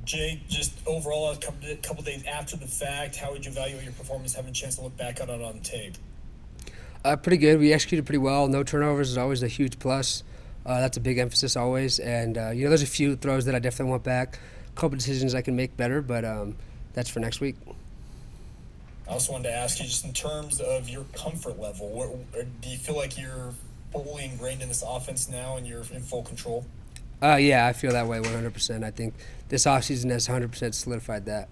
Jake, just overall, a couple days after the fact, how would you evaluate your performance, having a chance to look back on it on tape? Pretty good. We executed pretty well. No turnovers is always a huge plus. That's a big emphasis always. And, there's a few throws that I definitely want back. A couple decisions I can make better, but that's for next week. I also wanted to ask you, just in terms of your comfort level, do you feel like you're fully ingrained in this offense now and you're in full control? Yeah, I feel that way 100%. I think this offseason has 100% solidified that.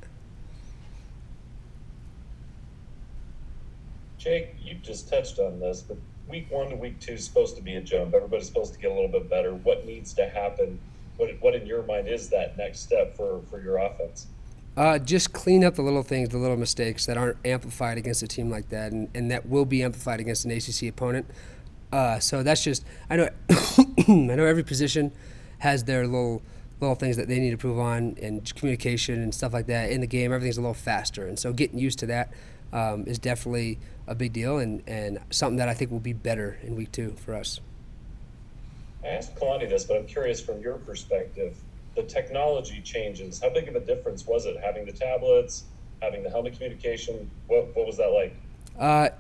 Jake, you just touched on this, but week 1 to week 2 is supposed to be a jump. Everybody's supposed to get a little bit better. What needs to happen? What in your mind is that next step for your offense? Just clean up the little things, the little mistakes that aren't amplified against a team like that, and that will be amplified against an ACC opponent. So that's just I know I know every position has their little things that they need to improve on, and communication and stuff like that in the game. Everything's a little faster, and so getting used to that is definitely a big deal, and something that I think will be better in week 2 for us. I asked Kalani this, but I'm curious from your perspective. The technology changes. How big of a difference was it having the tablets, having the helmet communication? What was that like?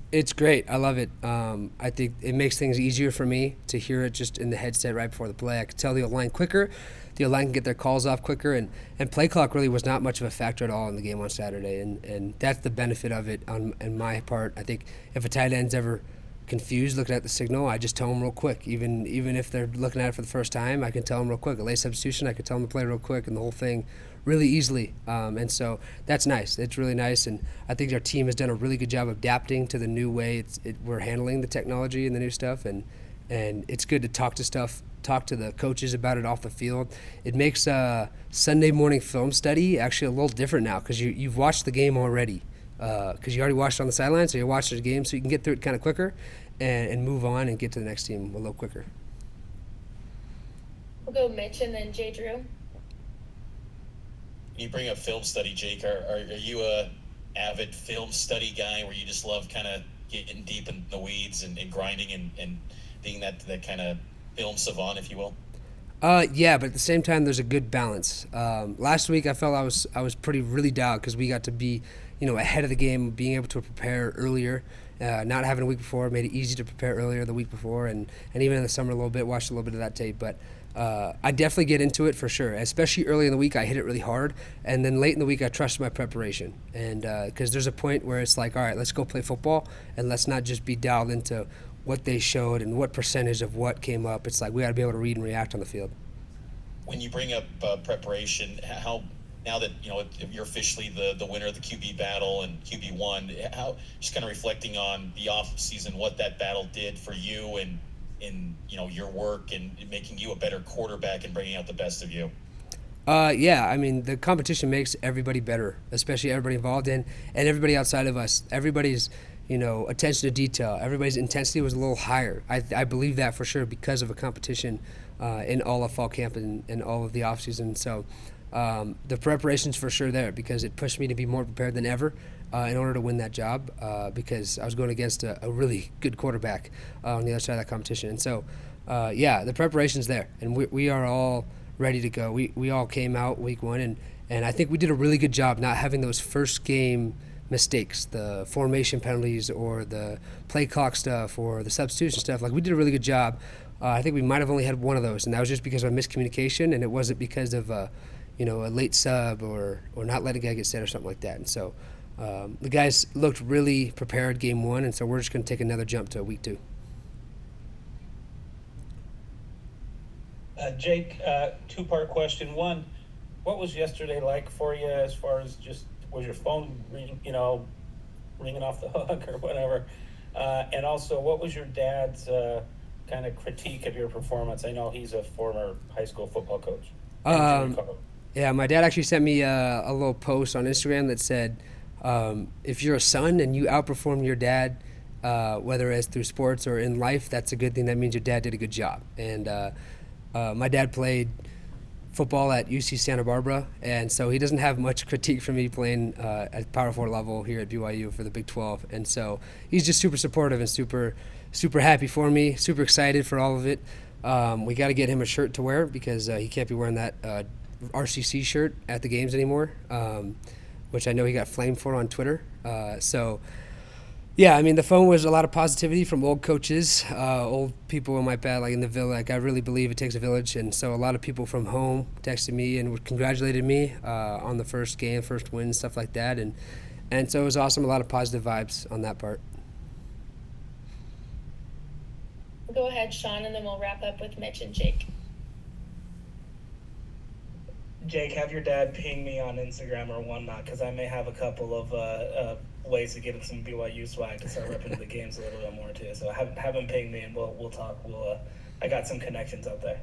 It's great. I love it. I think it makes things easier for me to hear it just in the headset right before the play. I can tell the O-line quicker. The O-line can get their calls off quicker, and play clock really was not much of a factor at all in the game on Saturday, and that's the benefit of it on my part. I think if a tight end's ever confused looking at the signal, I just tell them real quick. Even if they're looking at it for the first time, I can tell them real quick. A late substitution, I can tell them to play real quick, and the whole thing really easily. And so that's nice. It's really nice, and I think our team has done a really good job of adapting to the new way we're handling the technology and the new stuff, and it's good to talk to the coaches about it off the field. It makes Sunday morning film study actually a little different now because you've watched the game already. Because you already watched it on the sideline, so you're watching the game, so you can get through it kind of quicker and move on and get to the next team a little quicker. We'll go Mitch and then Jay Drew. You bring up film study, Jake. Are you a avid film study guy where you just love kind of getting deep in the weeds and grinding and being that kind of film savant, if you will? Yeah, but at the same time, there's a good balance. Last week, I felt I was really dialed because we got to be, ahead of the game, being able to prepare earlier. Not having a week before made it easy to prepare earlier the week before, and even in the summer a little bit, watched a little bit of that tape. But I definitely get into it for sure. Especially early in the week, I hit it really hard, and then late in the week, I trust my preparation. And because there's a point where it's like, all right, let's go play football, and let's not just be dialed into what they showed and what percentage of what came up. It's like we got to be able to read and react on the field. When you bring up preparation, how now that you're officially the winner of the QB battle and QB1, how just kind of reflecting on the off season, what that battle did for you and in your work and making you a better quarterback and bringing out the best of you. Yeah, I mean the competition makes everybody better, especially everybody involved and everybody outside of us. Everybody's attention to detail. Everybody's intensity was a little higher. I believe that for sure because of a competition in all of fall camp and all of the off season. So the preparation's for sure there because it pushed me to be more prepared than ever in order to win that job because I was going against a really good quarterback on the other side of that competition. And so, the preparation's there, and we are all ready to go. We all came out week 1, and I think we did a really good job not having those first game mistakes, the formation penalties or the play clock stuff or the substitution stuff. Like we did a really good job. I think we might have only had one of those, and that was just because of miscommunication, and it wasn't because of a late sub or not letting a guy get set or something like that. And so the guys looked really prepared game 1, and so we're just going to take another jump to week 2. Jake, two-part question. One, what was yesterday like for you as far as just was your phone ringing off the hook or whatever? And also, what was your dad's kind of critique of your performance? I know he's a former high school football coach. Yeah, my dad actually sent me a little post on Instagram that said, if you're a son and you outperform your dad, whether it's through sports or in life, that's a good thing. That means your dad did a good job. And my dad played football at UC Santa Barbara, and so he doesn't have much critique from me playing at Power 4 level here at BYU for the Big 12. And so he's just super supportive and super happy for me, super excited for all of it. We got to get him a shirt to wear because he can't be wearing that RCC shirt at the games anymore, which I know he got flamed for on Twitter. Yeah, I mean, the phone was a lot of positivity from old coaches, old people in my bed, like in the village. Like, I really believe it takes a village, and so a lot of people from home texted me and congratulated me on the first game, first win, stuff like that, and so it was awesome. A lot of positive vibes on that part. Go ahead, Sean, and then we'll wrap up with Mitch and Jake. Jake, have your dad ping me on Instagram or whatnot, because I may have a couple of ways to get him some BYU swag to start repping the games a little bit more too. So have him ping me and we'll talk. I got some connections out there.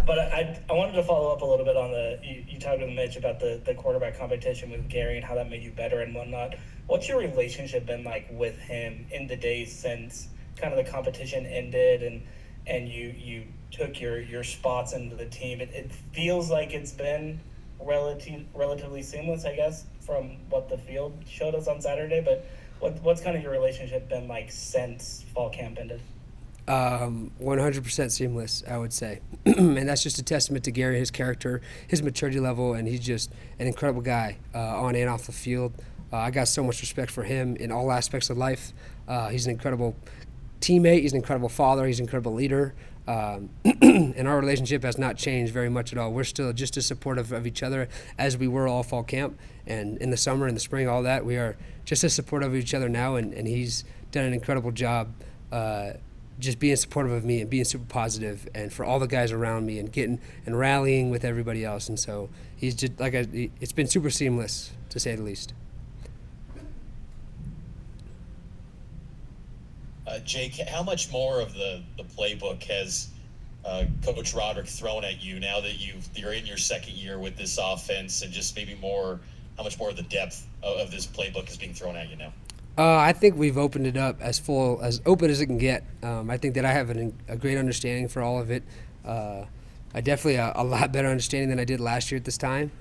But I wanted to follow up a little bit on you talked with Mitch about the quarterback competition with Gerry and how that made you better and whatnot. What's your relationship been like with him in the days since kind of the competition ended and you took your spots into the team? It feels like it's been relatively seamless, I guess, from what the field showed us on Saturday. But what's kind of your relationship been like since fall camp ended? 100% seamless, I would say. And that's just a testament to Gerry, his character, his maturity level, and he's just an incredible guy on and off the field. I got so much respect for him in all aspects of life. He's an incredible teammate, he's an incredible father, he's an incredible leader. And our relationship has not changed very much at all. We're still just as supportive of each other as we were all fall camp. And in the summer, in the spring, all that, we are just as supportive of each other now. And he's done an incredible job just being supportive of me and being super positive and for all the guys around me and getting and rallying with everybody else. And so he's just it's been super seamless, to say the least. Jake, how much more of the playbook has Coach Roderick thrown at you now that you're in your second year with this offense, and just maybe how much more of the depth of this playbook is being thrown at you now? I think we've opened it up as open as it can get. I think that I have a great understanding for all of it. I definitely a lot better understanding than I did last year at this time.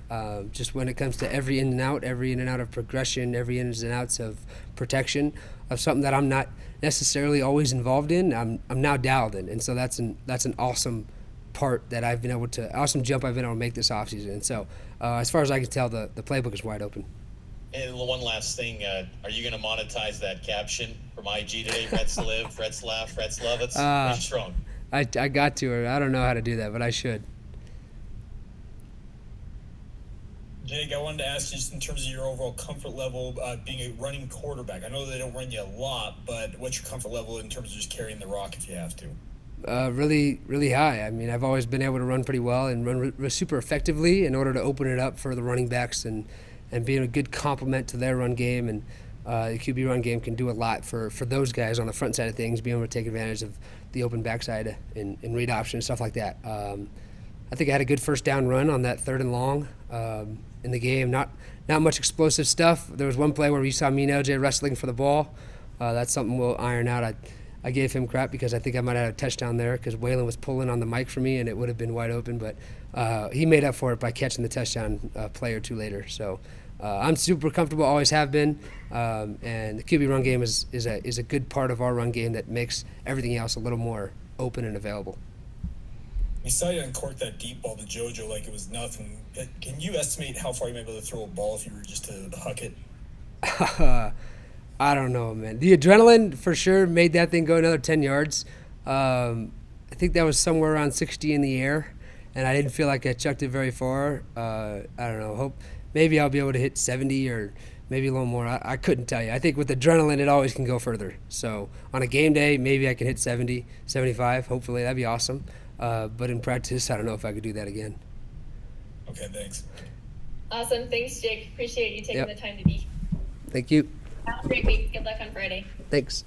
Just when it comes to every in and out of progression, every ins and outs of protection of something that I'm not necessarily always involved in. I'm now dialed in, and so that's an awesome part that awesome jump I've been able to make this offseason. And so as far as I can tell, the playbook is wide open. And one last thing, are you going to monetize that caption from IG today? Retzlaff. It's pretty strong. I got to, or I don't know how to do that, but I should. Jake, I wanted to ask you just in terms of your overall comfort level being a running quarterback. I know they don't run you a lot, but what's your comfort level in terms of just carrying the rock if you have to? Really, really high. I mean, I've always been able to run pretty well and run super effectively in order to open it up for the running backs and being a good complement to their run game. And the QB run game can do a lot for those guys on the front side of things, being able to take advantage of the open backside and read option and stuff like that. I think I had a good first down run on that 3rd and long in the game. Not much explosive stuff. There was one play where we saw me and LJ wrestling for the ball. That's something we'll iron out. I gave him crap because I think I might have had a touchdown there because Waylon was pulling on the mic for me and it would have been wide open. But he made up for it by catching the touchdown play or two later. So I'm super comfortable, always have been. And the QB run game is a good part of our run game that makes everything else a little more open and available. We saw you uncork that deep ball to JoJo like it was nothing. Can you estimate how far you might be able to throw a ball if you were just to huck it? I don't know, man. The adrenaline for sure made that thing go another 10 yards. I think that was somewhere around 60 in the air, and I didn't feel like I chucked it very far. I don't know. Maybe I'll be able to hit 70 or maybe a little more. I couldn't tell you. I think with adrenaline, it always can go further. So on a game day, maybe I can hit 70, 75. Hopefully, that'd be awesome. But in practice, I don't know if I could do that again. Okay, thanks. Awesome. Thanks, Jake. Appreciate you taking the time to be here. Thank you. Have a great week. Good luck on Friday. Thanks.